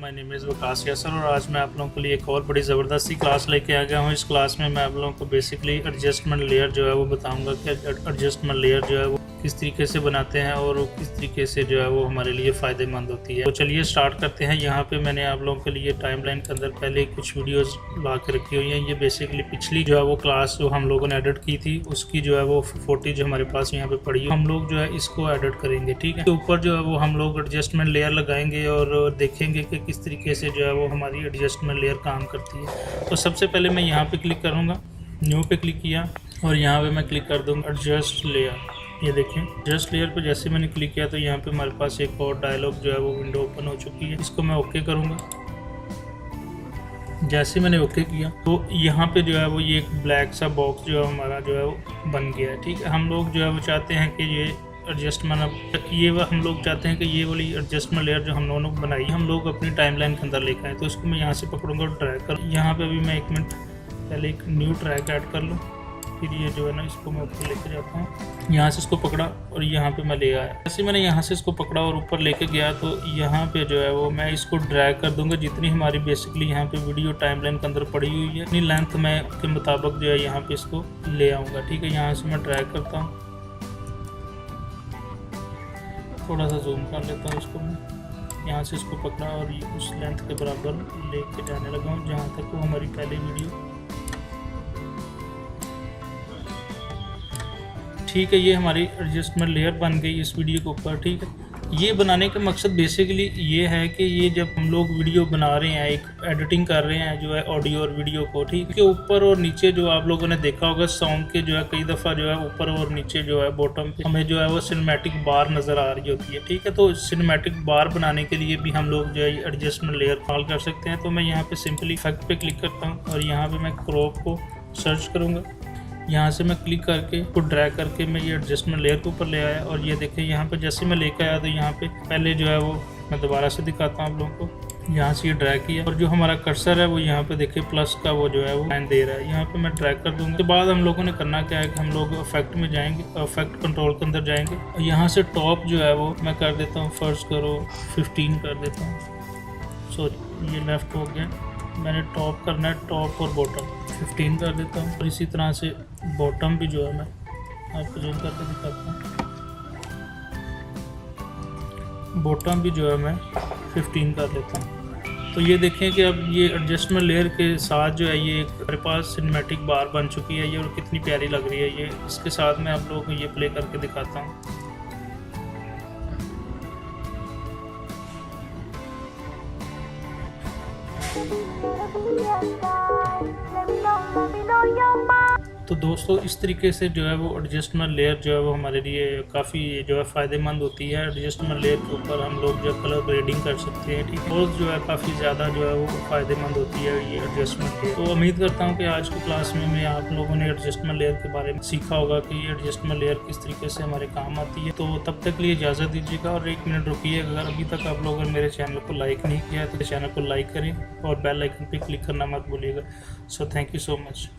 My name is Waqas Yasir और आज मैं आप लोगों के लिए एक और बड़ी ज़बरदस्त सी क्लास लेके आ गया हूँ। इस क्लास में मैं आप लोगों को बेसिकली एडजस्टमेंट लेयर जो है वो बताऊंगा कि एडजस्टमेंट लेयर जो है वो किस तरीके से बनाते हैं और वो किस तरीके से जो है वो हमारे लिए फ़ायदेमंद होती है। तो चलिए स्टार्ट करते हैं। यहाँ पे मैंने आप लोगों के लिए टाइमलाइन के अंदर पहले कुछ वीडियोज़ ला के रखी हुई हैं। ये बेसिकली पिछली जो है वो क्लास जो हम लोगों ने एडिट की थी उसकी जो है वो फुटेज हमारे पास यहाँ पे पड़ी है। हम लोग जो है इसको एडिट करेंगे, ठीक है। ऊपर जो है वो हम लोग एडजस्टमेंट लेयर लगाएंगे और देखेंगे कि किस तरीके से जो है वो हमारी एडजस्टमेंट लेयर काम करती है। तो सबसे पहले मैं यहाँ पे क्लिक करूँगा, न्यू पे क्लिक किया और यहाँ पे मैं क्लिक कर दूँगा एडजस्ट लेयर। ये देखें एडजस्ट लेयर पे जैसे मैंने क्लिक किया तो यहाँ पे हमारे पास एक और डायलॉग जो है वो विंडो ओपन हो चुकी है। इसको मैं ओके करूँगा। जैसे मैंने ओके किया तो यहाँ पे जो है वो ये एक ब्लैक सा बॉक्स जो है हमारा जो है वो बन गया है, ठीक है। हम लोग जो है वो चाहते हैं कि ये एडजस्टमेंट हम लोग चाहते हैं कि ये वाली एडजस्टमेंट लेयर जो हम लोगों ने बनाई हम लोग अपनी टाइमलाइन के अंदर लेकर आए। तो इसको मैं यहाँ से पकड़ूंगा और ड्रैग कर, यहाँ पे अभी मैं 1 मिनट पहले एक न्यू ट्रैक ऐड कर लूँ, फिर ये जो है ना इसको मैं ऊपर लेके जाता हूँ। यहाँ से इसको पकड़ा और यहाँ पे मैं ले आया। जैसे मैंने यहाँ से इसको पकड़ा और ऊपर लेके गया तो यहाँ पे जो है वो मैं इसको ड्रैग कर दूंगा। जितनी हमारी बेसिकली यहाँ पे वीडियो टाइमलाइन के अंदर पड़ी हुई है इतनी लेंथ में के मुताबिक जो है यहाँ पे इसको ले आऊँगा, ठीक है। यहाँ से मैं ड्रैग करता हूँ, थोड़ा सा जूम कर लेता हूँ इसको मैं। यहाँ से इसको पकड़ा और उस लेंथ के बराबर लेके जाने लगा हूँ जहाँ तक वो हमारी पहली वीडियो, ठीक है। ये हमारी एडजस्टमेंट लेयर बन गई इस वीडियो के ऊपर, ठीक है। ये बनाने का मकसद बेसिकली ये है कि ये जब हम लोग वीडियो बना रहे हैं, एक एडिटिंग कर रहे हैं जो है ऑडियो और वीडियो को, ठीक है, ऊपर और नीचे जो आप लोगों ने देखा होगा साउंड के जो है कई दफ़ा जो है ऊपर और नीचे जो है बॉटम पे हमें जो है वो सिनेमैटिक बार नज़र आ रही होती है, ठीक है। तो सिनेमैटिक बार बनाने के लिए भी हम लोग जो है एडजस्टमेंट लेयर कॉल कर सकते हैं। तो मैं यहाँ पे सिंपली इफेक्ट पे क्लिक करता हूँ और यहाँ पे मैं क्रॉप को सर्च करूँगा। यहाँ से मैं क्लिक करके को ड्रैग करके मैं ये एडजस्टमेंट लेयर के ऊपर ले आया और ये देखें यहाँ पे जैसे मैं लेकर आया तो यहाँ पे पहले जो है वो मैं दोबारा से दिखाता हूँ आप लोगों को। यहाँ से ये ड्रैग किया और जो हमारा कर्सर है वो यहाँ पे देखे प्लस का वो जो है वो लाइन दे रहा है। यहाँ पे मैं ड्रैग कर दूँगा। उसके बाद हम लोगों ने करना क्या है कि हम लोग इफेक्ट में जाएंगे, इफेक्ट कंट्रोल के अंदर जाएंगे और यहाँ से टॉप जो है वो मैं कर देता हूँ, फर्स्ट करो 15 कर देता हूँ। सॉरी ये लेफ्ट हो गया, मैंने टॉप करना है, टॉप और बॉटम 15 कर देता हूँ। और इसी तरह से बॉटम भी जो है मैं आपको जूम करके दिखाता हूँ, बॉटम भी जो है मैं 15 कर लेता हूँ। तो ये देखें कि अब ये एडजस्टमेंट लेयर के साथ जो है ये हमारे पास सिनेमैटिक बार बन चुकी है ये, और कितनी प्यारी लग रही है ये। इसके साथ मैं आप लोगों को ये प्ले करके दिखाता हूँ। तो दोस्तों इस तरीके से जो है वो एडजस्टमेंट लेयर जो है वो हमारे लिए काफ़ी जो है फ़ायदेमंद होती है। एडजस्टमेंट लेयर के ऊपर हम लोग जो कलर ग्रेडिंग कर सकते हैं, ठीक है, और जो है काफ़ी ज़्यादा जो है वो फ़ायदेमंद होती है ये एडजस्टमेंट लेयर। तो उम्मीद करता हूँ कि आज की क्लास में आप लोगों ने एडजस्टमेंट लेयर के बारे में सीखा होगा कि ये एडजस्टमेंट लेयर किस तरीके से हमारे काम आती है। तो तब तक के लिए इजाज़त दीजिएगा और 1 मिनट रुकिए। अगर अभी तक आप लोगों ने मेरे चैनल को लाइक नहीं किया तो चैनल को लाइक करें और बेल आइकन पर क्लिक करना मत भूलिएगा। So thank you so much.